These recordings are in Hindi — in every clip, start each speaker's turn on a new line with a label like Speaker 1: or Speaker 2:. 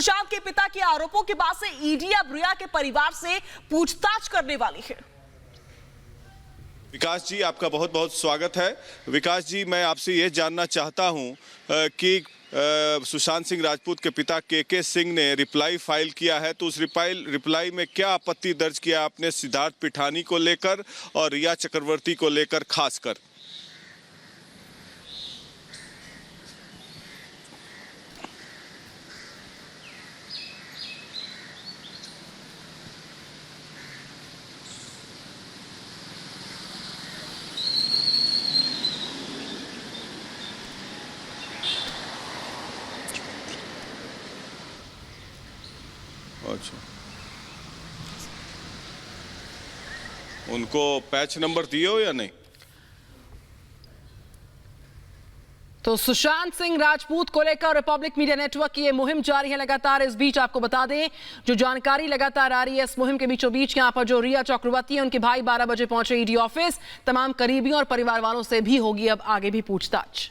Speaker 1: सुशांत के पिता के आरोपों के बाद से ईडी अब रिया के परिवार से पूछताछ करने वाली है।
Speaker 2: विकास जी, आपका बहुत बहुत स्वागत है। विकास जी, मैं आपसे ये जानना चाहता हूँ कि सुशांत सिंह राजपूत के पिता के सिंह ने रिप्लाई फाइल किया है, तो उस रिप्लाई में क्या आपत्ति दर्ज किया आपने सिद्धार्थ पिठानी को लेकर और रिया चक्रवर्ती को लेकर खासकर? अच्छा, उनको पैच नंबर दिए हो या नहीं?
Speaker 3: तो सुशांत सिंह राजपूत को लेकर रिपब्लिक मीडिया नेटवर्क की ये मुहिम जारी है लगातार। इस बीच आपको बता दें, जो जानकारी लगातार आ रही है इस मुहिम के बीचों बीच, यहां पर जो रिया चक्रवर्ती है उनके भाई 12 बजे पहुंचे ईडी ऑफिस। तमाम करीबियों और परिवार वालों से भी होगी अब आगे भी पूछताछ।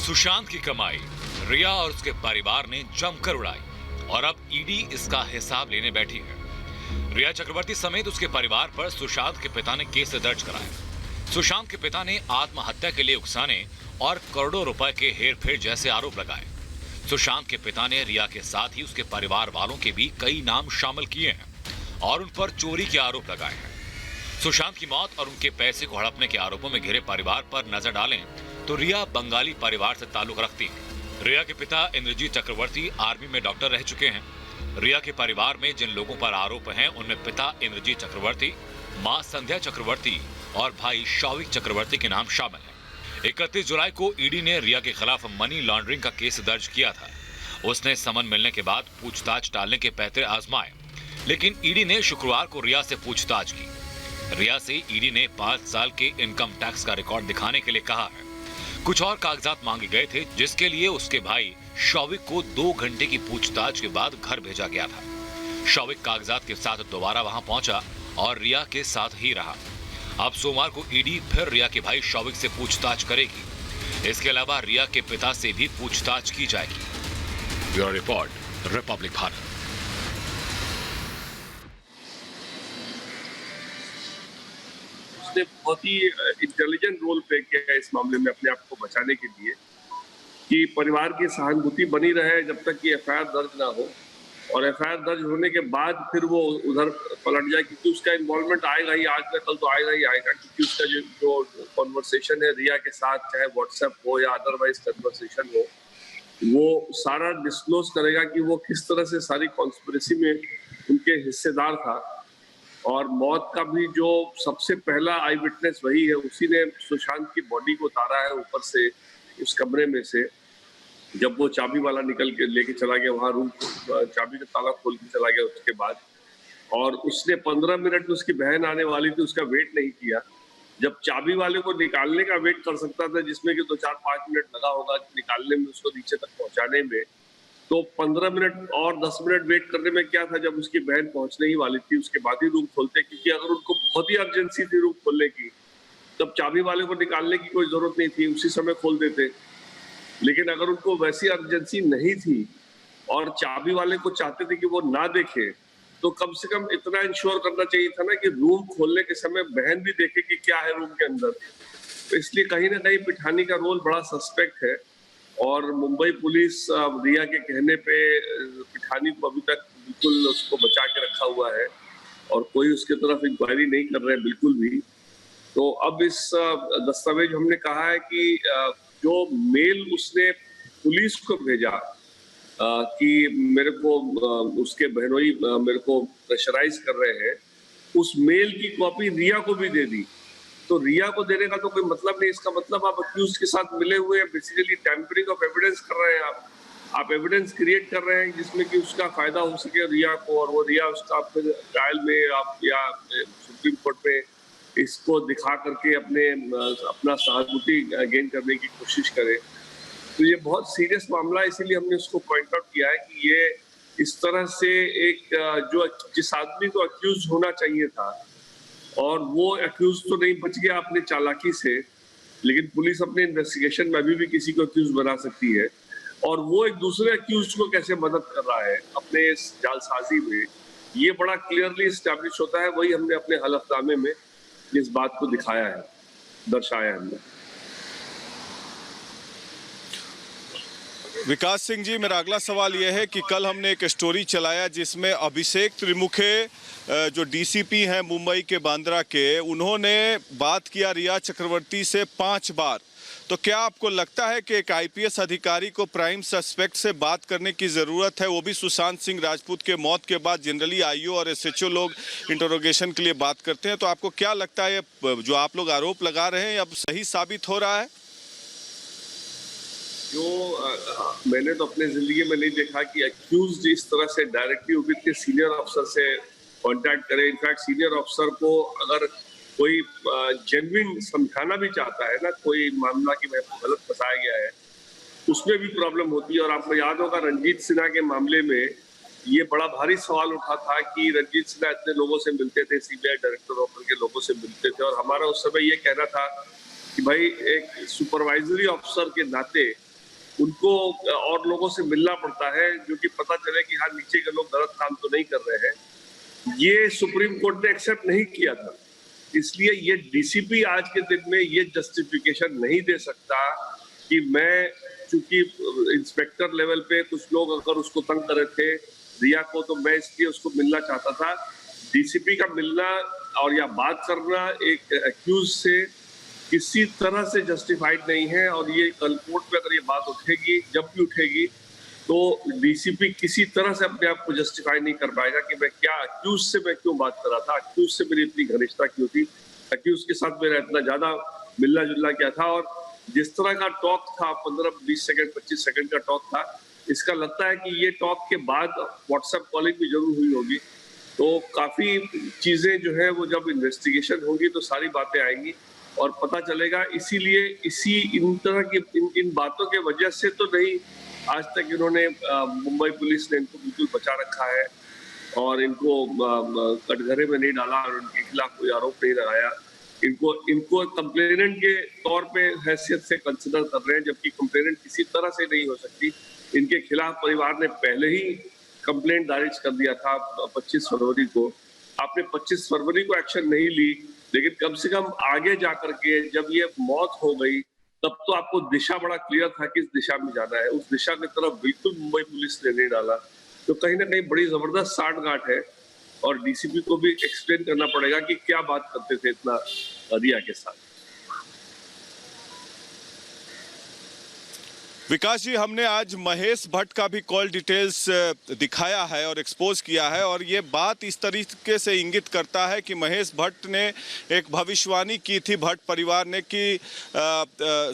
Speaker 4: सुशांत की कमाई रिया और उसके परिवार ने जमकर उड़ाई और अब ईडी इसका हिसाब लेने बैठी है। रिया चक्रवर्ती समेत उसके परिवार पर सुशांत के पिता ने केस दर्ज कराया। सुशांत के पिता ने आत्महत्या के लिए उकसाने और करोड़ों रुपए के हेरफेर जैसे आरोप लगाए। सुशांत के पिता ने रिया के साथ ही उसके परिवार वालों के भी कई नाम शामिल किए हैं और उन पर चोरी के आरोप लगाए हैं। सुशांत की मौत और उनके पैसे को हड़पने के आरोपों में घिरे परिवार पर नजर डालें तो रिया बंगाली परिवार से ताल्लुक रखती है। रिया के पिता इंद्रजीत चक्रवर्ती आर्मी में डॉक्टर रह चुके हैं। रिया के परिवार में जिन लोगों पर आरोप हैं उनमें पिता इंद्रजीत चक्रवर्ती, मां संध्या चक्रवर्ती और भाई शौविक चक्रवर्ती के नाम शामिल हैं। 31 जुलाई को ईडी ने रिया के खिलाफ मनी लॉन्ड्रिंग का केस दर्ज किया था। उसने समन मिलने के बाद पूछताछ टालने के पैंतरे आजमाए, लेकिन ईडी ने शुक्रवार को रिया से पूछताछ की। रिया से ईडी ने 5 साल के इनकम टैक्स का रिकॉर्ड दिखाने के लिए कहा है। कुछ और कागजात मांगे गए थे जिसके लिए उसके भाई शौविक को 2 घंटे की पूछताछ के बाद घर भेजा गया था। शौविक कागजात के साथ दोबारा वहां पहुंचा और रिया के साथ ही रहा। अब सोमवार को ईडी फिर रिया के भाई शौविक से पूछताछ करेगी। इसके अलावा रिया के पिता से भी पूछताछ की जाएगी। Bureau report, Republic Bharat.
Speaker 5: ने बहुत ही इंटेलिजेंट रोल प्ले किया है इस मामले में अपने आप को बचाने के लिए, कि परिवार की सहानुभूति बनी रहे जब तक कि एफआईआर दर्ज ना हो, और एफआईआर दर्ज होने के बाद फिर वो उधर पलट जाए, क्योंकि उसका इन्वॉल्वमेंट आएगा ही, आज का कल तो आएगा ही आएगा, क्योंकि उसका जो कॉन्वर्सेशन है रिया के साथ, चाहे व्हाट्सएप हो या अदरवाइज कन्वर्सेशन हो, वो सारा डिस्क्लोज करेगा कि वो किस तरह से सारी कॉन्स्पिरेसी में उनके हिस्सेदार था। और मौत का भी जो सबसे पहला आई विटनेस वही है, उसी ने सुशांत की बॉडी को उतारा है ऊपर से उस कमरे में से, जब वो चाबी वाला निकल के लेके चला गया वहां, रूम चाबी का ताला खोल के चला गया उसके बाद। और उसने 15 मिनट में उसकी बहन आने वाली थी, उसका वेट नहीं किया। जब चाबी वाले को निकालने का वेट कर सकता था, जिसमें कि 2-4-5 मिनट लगा होगा निकालने में, उसको नीचे तक पहुंचाने में, तो 15 मिनट और 10 मिनट वेट करने में क्या था, जब उसकी बहन पहुंचने ही वाली थी उसके बाद ही रूम खोलते। क्योंकि अगर उनको बहुत ही अर्जेंसी थी रूम खोलने की, तब चाबी वाले को निकालने की कोई जरूरत नहीं थी, उसी समय खोल देते। लेकिन अगर उनको वैसी अर्जेंसी नहीं थी और चाबी वाले को चाहते थे कि वो ना देखे, तो कम से कम इतना इंश्योर करना चाहिए था ना कि रूम खोलने के समय बहन भी देखे कि क्या है रूम के अंदर। तो इसलिए कहीं ना कहीं पिठानी का रोल बड़ा सस्पेक्ट है। और मुंबई पुलिस रिया के कहने पे पिठानी को अभी तक बिल्कुल उसको बचा के रखा हुआ है और कोई उसके तरफ इंक्वायरी नहीं कर रहे हैं बिल्कुल भी। तो अब इस दस्तावेज हमने कहा है कि जो मेल उसने पुलिस को भेजा कि मेरे को उसके बहनोई मेरे को प्रेशराइज कर रहे हैं, उस मेल की कॉपी रिया को भी दे दी। तो रिया को देने का तो कोई मतलब नहीं। इसका मतलब आप अक्यूज के साथ मिले हुए बेसिकली टैंपरिंग ऑफ एविडेंस कर रहे हैं। आप एविडेंस क्रिएट कर रहे हैं जिसमें कि उसका फायदा हो सके रिया को, और वो रिया उसका फिर ट्रायल में आप या सुप्रीम कोर्ट में इसको दिखा करके अपना सहानुभूति गेन करने की कोशिश करे। तो ये बहुत सीरियस मामला है, इसीलिए हमने उसको पॉइंट आउट किया है कि ये इस तरह से एक जो जिस आदमी को अक्यूज होना चाहिए था और वो अक्यूज तो नहीं बच गया अपने चालाकी से, लेकिन पुलिस अपने इन्वेस्टिगेशन में अभी भी किसी को अक्यूज बना सकती है, और वो एक दूसरे अक्यूज को कैसे मदद कर रहा है अपने इस जालसाजी में, ये बड़ा क्लियरली एस्टैब्लिश होता है। वही हमने अपने हलफनामे में इस बात को दिखाया है, दर्शाया हमने।
Speaker 2: विकास सिंह जी, मेरा अगला सवाल यह है कि कल हमने एक स्टोरी चलाया जिसमें अभिषेक त्रिमुखे जो डीसीपी हैं मुंबई के बांद्रा के, उन्होंने बात किया रिया चक्रवर्ती से 5 बार। तो क्या आपको लगता है कि एक आईपीएस अधिकारी को प्राइम सस्पेक्ट से बात करने की ज़रूरत है, वो भी सुशांत सिंह राजपूत के मौत के बाद? जनरली आईओ और एसएचओ लोग इंटरोगेशन के लिए बात करते हैं, तो आपको क्या लगता है जो आप लोग आरोप लगा रहे हैं अब सही साबित हो रहा है?
Speaker 5: जो मैंने तो अपने जिंदगी में नहीं देखा कि अक्यूज इस तरह से डायरेक्टली उनके सीनियर अफसर से कांटेक्ट करे। इनफैक्ट सीनियर अफसर को अगर कोई जेन्युइन समझाना भी चाहता है ना कोई मामला कि मैं गलत फंसाया गया है, उसमें भी प्रॉब्लम होती है। और आपको याद होगा रंजीत सिन्हा के मामले में ये बड़ा भारी सवाल उठा था कि रंजीत सिन्हा इतने लोगों से मिलते थे, सीबीआई डायरेक्टर ऑफर के लोगों से मिलते थे, और हमारा उस समय ये कहना था कि भाई एक सुपरवाइजरी ऑफिसर के नाते उनको और लोगों से मिलना पड़ता है जो कि पता चले कि हाँ नीचे के लोग गलत काम तो नहीं कर रहे हैं। ये सुप्रीम कोर्ट ने एक्सेप्ट नहीं किया था, इसलिए ये डीसीपी आज के दिन में ये जस्टिफिकेशन नहीं दे सकता कि मैं चूंकि इंस्पेक्टर लेवल पे कुछ लोग अगर उसको तंग कर रहे थे रिया को, तो मैं इसलिए उसको मिलना चाहता था। डीसीपी का मिलना और या बात करना एक एक्यूज से किसी तरह से जस्टिफाइड नहीं है, और ये कल कोर्ट में अगर ये बात उठेगी, जब भी उठेगी, तो डीसीपी किसी तरह से अपने आप को जस्टिफाई नहीं कर पाएगा कि मैं क्या अक्यूज से मैं क्यों बात कर रहा था, अक्यूज से मेरी इतनी घनिष्ठता क्यों थी, अक्यूज के साथ मेरा इतना ज्यादा मिलना जुलना क्या था। और जिस तरह का टॉक था 15-20 सेकंड 25 सेकंड का टॉक था, इसका लगता है कि ये टॉक के बाद व्हाट्सएप कॉलिंग भी जरूर हुई होगी। तो काफी चीजें जो है वो जब इन्वेस्टिगेशन होगी तो सारी बातें आएंगी और पता चलेगा। इसीलिए इन तरह की इन बातों के वजह से तो नहीं आज तक इन्होंने मुंबई पुलिस ने इनको बिल्कुल बचा रखा है और इनको कटघरे में नहीं डाला और उनके खिलाफ कोई आरोप नहीं लगाया। इनको कंप्लेनेंट के तौर पे हैसियत से कंसिडर कर रहे हैं, जबकि कंप्लेनेंट किसी तरह से नहीं हो सकती। इनके खिलाफ परिवार ने पहले ही कंप्लेंट दर्ज कर दिया था 25 फरवरी को। आपने 25 फरवरी को एक्शन नहीं ली, लेकिन कम से कम आगे जाकर के जब ये मौत हो गई तब तो आपको दिशा बड़ा क्लियर था किस दिशा में जाना है, उस दिशा की तरफ बिल्कुल मुंबई पुलिस ने नहीं डाला। तो कहीं ना कहीं बड़ी जबरदस्त साठगांठ है और डीसीपी को भी एक्सप्लेन करना पड़ेगा कि क्या बात करते थे इतना रिया के साथ।
Speaker 2: विकास जी, हमने आज महेश भट्ट का भी कॉल डिटेल्स दिखाया है और एक्सपोज किया है, और ये बात इस तरीके से इंगित करता है कि महेश भट्ट ने एक भविष्यवाणी की थी भट्ट परिवार ने कि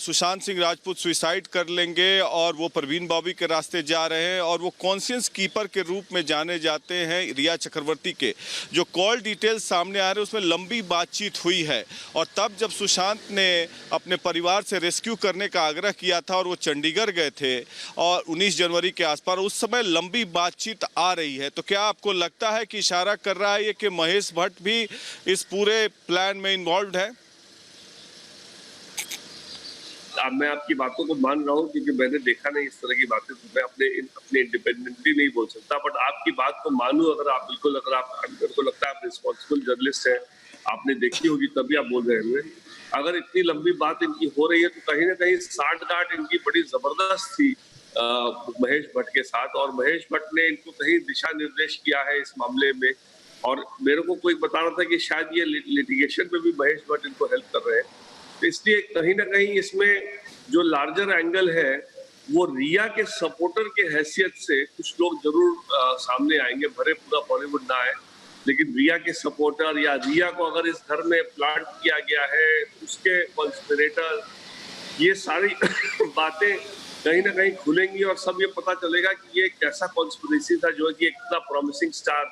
Speaker 2: सुशांत सिंह राजपूत सुसाइड कर लेंगे और वो परवीन बॉबी के रास्ते जा रहे हैं, और वो कॉन्शियस कीपर के रूप में जाने जाते हैं रिया चक्रवर्ती के। जो कॉल डिटेल्स सामने आ रहे हैं उसमें लंबी बातचीत हुई है, और तब जब सुशांत ने अपने परिवार से रेस्क्यू करने का आग्रह किया था और वो चंडीगढ़ गए थे और 19 जनवरी के आसपास, उस समय लंबी बातचीत आ रही है। तो क्या आपको लगता है कि इशारा कर रहा है ये कि महेश भट्ट भी इस पूरे प्लान में इन्वॉल्व है?
Speaker 5: मैं आपकी बातों को मान रहा हूँ क्योंकि मैंने देखा नहीं इस तरह की बातें, तो मैं अपने इंडिपेंडेंटली नहीं बोल सकता। बट आपकी बात को मानूं अगर आप मेरे को लगता है आप रिस्पॉन्सिबल जर्नलिस्ट हैं, आपने देखी होगी तभी आप बोल रहे हैं। अगर इतनी लंबी बात इनकी हो रही है तो कहीं ना कहीं साठगांठ इनकी बड़ी जबरदस्त थी महेश भट्ट के साथ, और महेश भट्ट ने इनको कहीं दिशा निर्देश किया है इस मामले में। और मेरे को कोई बता रहा था कि शायद ये लिटिगेशन में भी महेश भट्ट इनको हेल्प कर रहे हैं। तो इसलिए कहीं ना कहीं इसमें जो लार्जर एंगल है वो रिया के सपोर्टर के हैसियत से कुछ लोग जरूर सामने आएंगे, भरे पूरा बॉलीवुड ना आए, लेकिन रिया के सपोर्टर या रिया को अगर इस घर में प्लांट किया गया है उसके कॉन्स्पिरेटर, ये सारी बातें कहीं ना कहीं खुलेंगी और सब ये पता चलेगा कि ये कैसा कॉन्स्पिरेसी था जो है कि इतना प्रॉमिसिंग स्टार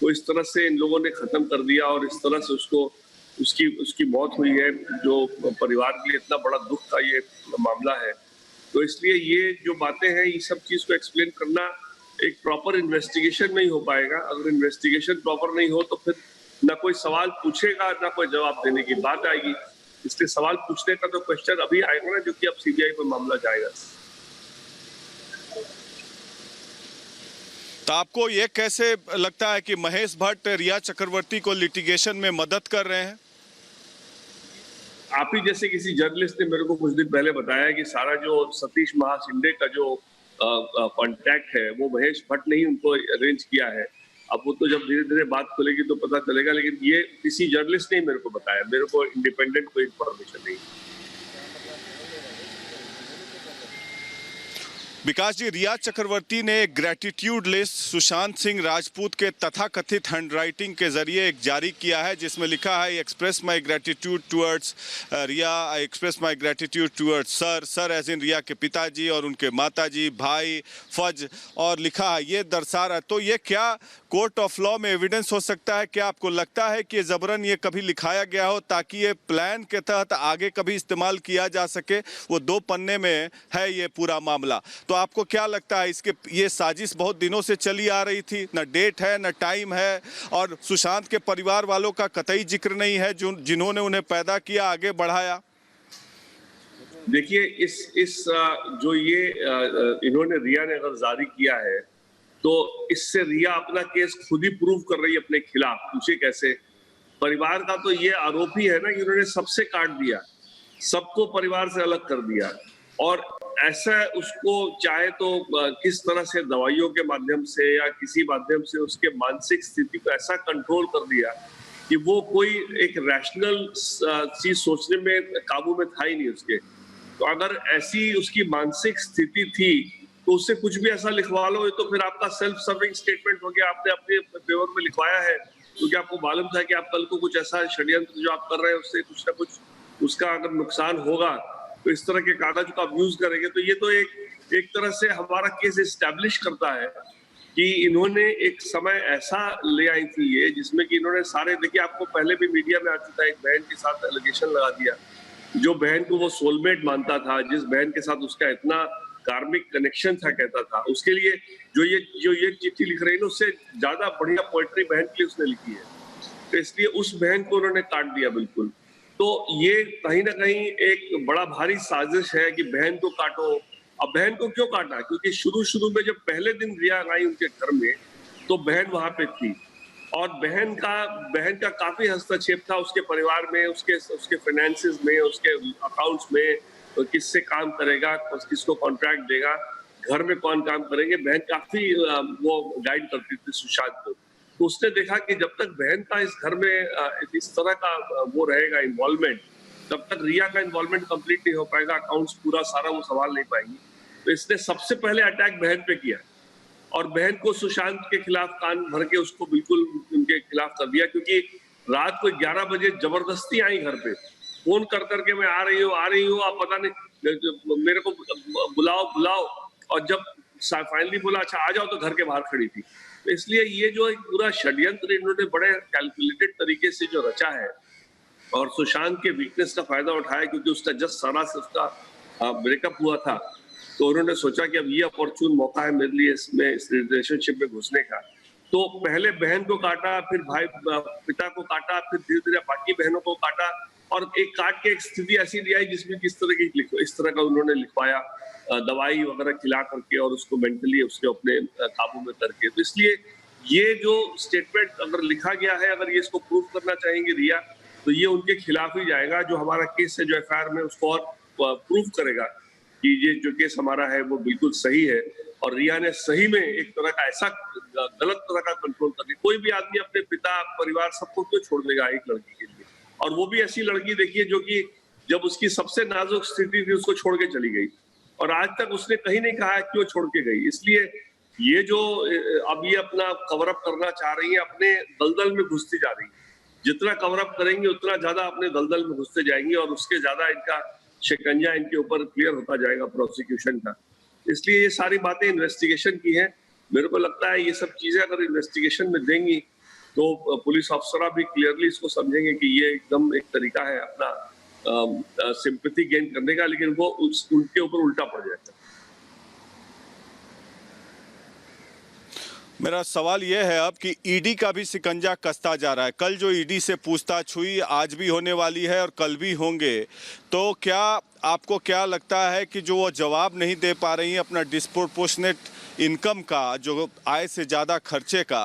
Speaker 5: को इस तरह से इन लोगों ने खत्म कर दिया और इस तरह से उसकी मौत हुई है, जो परिवार के लिए इतना बड़ा दुख का ये मामला है। तो इसलिए ये जो बातें हैं ये सब चीज को एक्सप्लेन करना एक प्रॉपर इन्वेस्टिगेशन नहीं हो पाएगा। अगर इन्वेस्टिगेशन प्रॉपर नहीं हो तो फिर ना कोई सवाल पूछेगा, ना कोई जवाब देने की बात आएगी। इसलिए सवाल पूछने का तो क्वेश्चन अभी आएगा ना, जो कि अब सीबीआई पर मामला जाएगा।
Speaker 2: तो आपको ये कैसे लगता है कि महेश भट्ट रिया चक्रवर्ती को लिटिगेशन में मदद कर रहे हैं?
Speaker 5: आप ही जैसे किसी जर्नलिस्ट ने मेरे को कुछ दिन पहले बताया कि सारा जो सतीश महाशिंदे का जो कांटेक्ट है वो महेश भट्ट ने ही उनको अरेंज किया है। अब वो तो जब धीरे धीरे बात खुलेगी तो पता चलेगा, लेकिन ये किसी जर्नलिस्ट ने ही मेरे को बताया, मेरे को इंडिपेंडेंट कोई इंफॉर्मेशन नहीं।
Speaker 2: विकास जी, रिया चक्रवर्ती ने एक ग्रेटिट्यूड लिस्ट सुशांत सिंह राजपूत के तथाकथित हैंडराइटिंग के जरिए एक जारी किया है, जिसमें लिखा है express my gratitude towards Riya, I express my gratitude towards sir as in Riya के पिताजी और उनके माताजी, भाई, फज, और लिखा है ये दर्शा रहा है। तो ये क्या कोर्ट ऑफ लॉ में एविडेंस हो सकता है? क्या आपको लगता है कि जबरन ये कभी लिखाया गया हो ताकि ये प्लान के तहत आगे कभी इस्तेमाल किया जा सके? वो 2 पन्ने में है ये पूरा मामला। तो आपको क्या लगता है, इसके ये साजिश बहुत दिनों से चली आ रही थी, न डेट है न टाइम है, और सुशांत के परिवार वालों का कतई जिक्र नहीं है जिन्होंने उन्हें पैदा किया, आगे बढ़ाया?
Speaker 5: देखिए, इस जो ये इन्होंने रिया ने अगर जारी किया है तो इससे रिया अपना केस खुद ही प्रूव कर रही है अपने खिलाफ। पूछे कैसे? परिवार का तो ये आरोप ही है ना कि उन्होंने सबसे काट दिया, सबको परिवार से अलग कर दिया, और ऐसा उसको चाहे तो किस तरह से दवाइयों के माध्यम से या किसी माध्यम से उसके मानसिक स्थिति को ऐसा कंट्रोल कर दिया कि वो कोई एक रैशनल चीज सोचने में काबू में था ही नहीं उसके। तो अगर ऐसी उसकी मानसिक स्थिति थी तो उससे कुछ भी ऐसा लिखवा लो, तो फिर आपका सेल्फ सर्विंग स्टेटमेंट हो गया, आपने अपने फेवर में लिखवाया है, क्योंकि आपको मालूम था कि आप कल को कुछ ऐसा षड्यंत्र जो आप कर रहे हैं उससे कुछ ना कुछ उसका अगर नुकसान होगा तो इस तरह के कागज का आप यूज करेंगे। तो ये तो एक तरह से हमारा केस एस्टैब्लिश करता है कि इन्होंने एक समय ऐसा ले आई थी ये, जिसमें कि इन्होंने सारे, देखिए आपको पहले भी मीडिया में आ चुका है, एक बहन के साथ एलिगेशन लगा दिया, जो बहन को वो सोलमेट मानता था, जिस बहन के साथ उसका इतना कार्मिक कनेक्शन था, कहता था, उसके लिए जो ये चिट्ठी लिख रही है उससे ज्यादा बढ़िया पोएट्री बहन के लिए उसने लिखी है। तो इसलिए उस बहन को उन्होंने काट दिया बिल्कुल। तो ये कहीं ना कहीं एक बड़ा भारी साजिश है कि बहन को काटो। अब बहन को क्यों काटा? क्योंकि शुरू में जब पहले दिन रिया आई उनके घर में तो बहन वहां पे थी, और बहन का काफी हस्तक्षेप था उसके परिवार में, उसके फाइनेंसेस में, उसके अकाउंट्स में, तो किससे काम करेगा, किसको कॉन्ट्रैक्ट देगा, घर में कौन काम करेंगे। बहन काफी वो गाइड करती थी सुशांत को। तो उसने देखा कि जब तक बहन का इस घर में इस तरह का वो रहेगा इन्वॉल्वमेंट, तब तक रिया का इन्वॉल्वमेंट कंप्लीट नहीं हो पाएगा, अकाउंट्स पूरा सारा वो संभाल नहीं पाएंगी। तो इसने सबसे पहले अटैक बहन पे किया, और बहन को सुशांत के खिलाफ कान भर के उसको बिल्कुल उनके खिलाफ कर दिया, क्योंकि रात को 11 बजे जबरदस्ती आई घर पे, फोन कर करके मैं आ रही हूँ, आप पता नहीं मेरे को बुलाओ, और जब फाइनली बोला अच्छा आ जाओ, तो घर के बाहर खड़ी थी। तो इसलिए ये जो एक पूरा षड्यंत्र इन्होंने बड़े कैलकुलेटेड तरीके से जो रचा है, और सुशांत के वीकनेस का फायदा उठाया, क्योंकि उसका जस्ट सारा से उसका ब्रेकअप हुआ था, तो उन्होंने सोचा कि अब ये अपॉर्चुन मौका है मेरे लिए इस रिलेशनशिप में घुसने का। तो पहले बहन को काटा, फिर पिता को काटा, फिर धीरे धीरे बाकी बहनों को काटा, और एक काट के एक स्थिति ऐसी ले आई जिसमें इस तरह का उन्होंने लिखवाया, दवाई वगैरह खिला करके, और उसको मेंटली उसके अपने काबू में करके। तो इसलिए ये जो स्टेटमेंट अगर लिखा गया है, अगर ये इसको प्रूव करना चाहेंगे रिया, तो ये उनके खिलाफ ही जाएगा। जो हमारा केस है, जो एफआईआर में, उसको और प्रूव करेगा कि ये जो केस हमारा है वो बिल्कुल सही है, और रिया ने सही में एक तरह का ऐसा गलत तरह का कंट्रोल कर दिया। कोई भी आदमी अपने पिता, परिवार, सबको क्यों छोड़ देगा एक लड़की के लिए? और वो भी ऐसी लड़की, देखिए, जो कि जब उसकी सबसे नाजुक स्थिति थी उसको छोड़ के चली गई, और आज तक उसने कहीं नहीं कहा क्यों छोड़ के गई। इसलिए ये जो अब ये अपना कवर अप करना चाह रही है, अपने दलदल में घुसती जा रही है। जितना कवर अप करेंगे उतना ज्यादा अपने दलदल में घुसते जाएंगे, और उसके ज्यादा इनका शिकंजा इनके ऊपर क्लियर होता जाएगा प्रोसिक्यूशन का। इसलिए ये सारी बातें इन्वेस्टिगेशन की हैं। मेरे को लगता है ये सब चीजें अगर इन्वेस्टिगेशन में देंगी तो पुलिस अफसर भी क्लियरली इसको समझेंगे कि ये एकदम एक तरीका है अपना सिंपैथी गेन करने का, लेकिन वो उनके ऊपर उल्टा पड़ जाएगा।
Speaker 2: मेरा सवाल यह है अब कि ईडी का भी शिकंजा कसता जा रहा है। कल जो ईडी से पूछताछ हुई, आज भी होने वाली है और कल भी होंगे, तो क्या आपको क्या लगता है कि जो वो जवाब नहीं दे पा रही हैं अपना डिस्प्रोपोर्शनेट इनकम का, जो आय से ज़्यादा खर्चे का,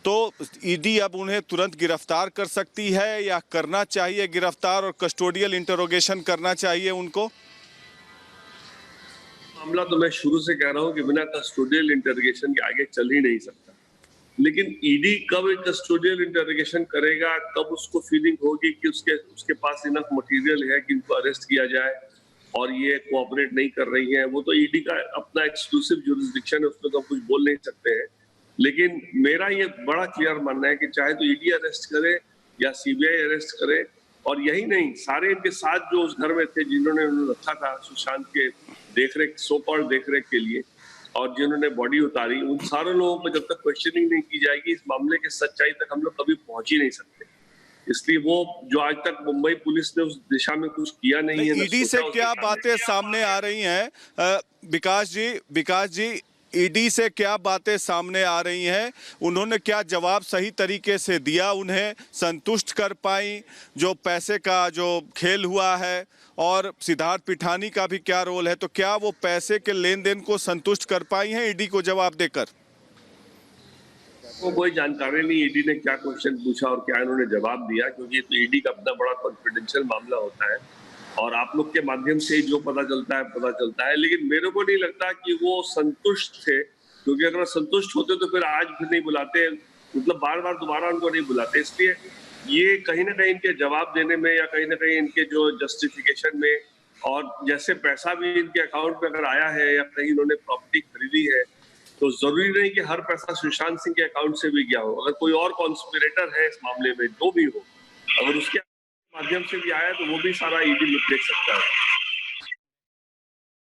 Speaker 2: तो ईडी अब उन्हें तुरंत गिरफ्तार कर सकती है या करना चाहिए गिरफ्तार और कस्टोडियल इंटरोगेशन करना चाहिए उनको?
Speaker 5: मामला तो मैं शुरू से कह रहा हूं कि बिना कस्टोडियल इंटरोगेशन के आगे चल ही नहीं सकता। लेकिन ईडी कब एक कस्टोडियल इंटरोगेशन करेगा, कब उसको फीलिंग होगी कि उसके पास इनफ मटेरियल है कि इनको अरेस्ट किया जाए और ये कोऑपरेट नहीं कर रही है, वो तो ईडी का अपना एक्सक्लूसिव जुरिसडिक्शन है, उसमें तो हम कुछ बोल नहीं सकते हैं। लेकिन मेरा ये बड़ा क्लियर मानना है कि चाहे तो ईडी अरेस्ट करे या सीबीआई अरेस्ट करे, और यही नहीं, सारे इनके साथ जो उस घर में थे जिन्होंने उन्हें रखा था सुशांत के देखरेख, सो कॉल्ड देखरेख के लिए, और जिन्होंने बॉडी उतारी, उन सारे लोगों को जब तक क्वेश्चनिंग नहीं की जाएगी इस मामले के सच्चाई तक हम लोग कभी पहुंच ही नहीं सकते। इसलिए वो जो आज तक मुंबई पुलिस ने उस दिशा में कुछ किया नहीं है।
Speaker 2: ईडी से क्या बातें सामने आ रही हैं विकास जी, ईडी से क्या बातें सामने आ रही हैं? उन्होंने क्या जवाब सही तरीके से दिया, उन्हें संतुष्ट कर पाई? जो पैसे का जो खेल हुआ है और सिद्धार्थ पिठानी का भी क्या रोल है, तो क्या वो पैसे के लेन देन को संतुष्ट कर पाई हैं ईडी को जवाब देकर?
Speaker 5: वो कोई जानकारी नहीं ईडी ने क्या क्वेश्चन पूछा और क्या इन्होंने जवाब दिया, क्योंकि तो ईडी का अपना बड़ा कॉन्फिडेंशियल मामला होता है और आप लोग के माध्यम से जो पता चलता है। लेकिन मेरे को नहीं लगता कि वो संतुष्ट थे, क्योंकि अगर संतुष्ट होते तो फिर आज भी नहीं बुलाते, मतलब बार बार दोबारा उनको नहीं बुलाते। इसलिए ये कहीं ना कहीं इनके जवाब देने में या कहीं ना कहीं इनके जो जस्टिफिकेशन में, और जैसे पैसा भी इनके अकाउंट में अगर आया है या कहीं इन्होंने प्रॉपर्टी खरीदी है, तो जरूरी नहीं कि हर पैसा सुशांत सिंह के अकाउंट से भी गया हो। अगर कोई और कॉन्स्पिरेटर है इस मामले में, जो भी हो, अगर उसके माध्यम से भी आया तो वो भी सारा ईडी देख सकता है।